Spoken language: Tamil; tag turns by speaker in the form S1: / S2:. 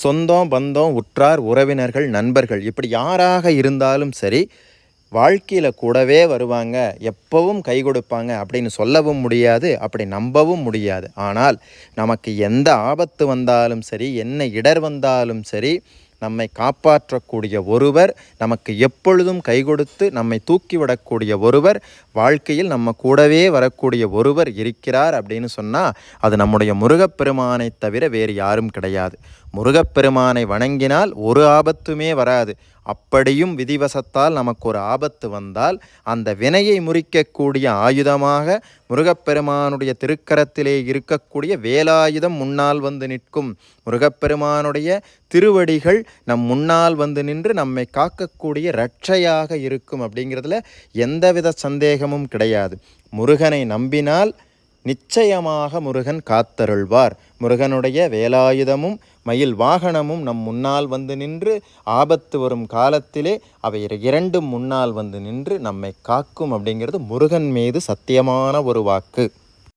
S1: சொந்தம், பந்தம், உற்றார், உறவினர்கள், நண்பர்கள் இப்படி யாராக இருந்தாலும் சரி, வாழ்க்கையில் கூடவே வருவாங்க, எப்பவும் கை கொடுப்பாங்க அப்படின்னு சொல்லவும் முடியாது, அப்படி நம்பவும் முடியாது. ஆனால் நமக்கு எந்த ஆபத்து வந்தாலும் சரி, என்ன இடர் வந்தாலும் சரி, நம்மை காப்பாற்றக்கூடிய ஒருவர், நமக்கு எப்பொழுதும் கை கொடுத்து நம்மை தூக்கிவிடக்கூடிய ஒருவர், வாழ்க்கையில் நம்ம கூடவே வரக்கூடிய ஒருவர் இருக்கிறார் அப்படின்னு சொன்னால் அது நம்முடைய முருகப்பெருமானை தவிர வேறு யாரும் கிடையாது. முருகப்பெருமானை வணங்கினால் ஒரு ஆபத்துமே வராது. அப்படியும் விதிவசத்தால் நமக்கு ஒரு ஆபத்து வந்தால் அந்த வினையை முறிக்கக்கூடிய ஆயுதமாக முருகப்பெருமானுடைய திருக்கரத்திலே இருக்கக்கூடிய வேலாயுதம் முன்னால் வந்து நிற்கும். முருகப்பெருமானுடைய திருவடிகள் நம் முன்னால் வந்து நின்று நம்மை காக்கக்கூடிய இரட்சையாக இருக்கும் அப்படிங்கிறதுல எந்தவித சந்தேகமும் கிடையாது. முருகனை நம்பினால் நிச்சயமாக முருகன் காத்தருள்வார். முருகனுடைய வேலாயுதமும் மயில் வாகனமும் நம் முன்னால் வந்து நின்று ஆபத்து வரும் காலத்திலே அவை இரண்டும் முன்னால் வந்து நின்று நம்மை காக்கும் அப்படிங்கிறது முருகன் மீது சத்தியமான ஒரு வாக்கு.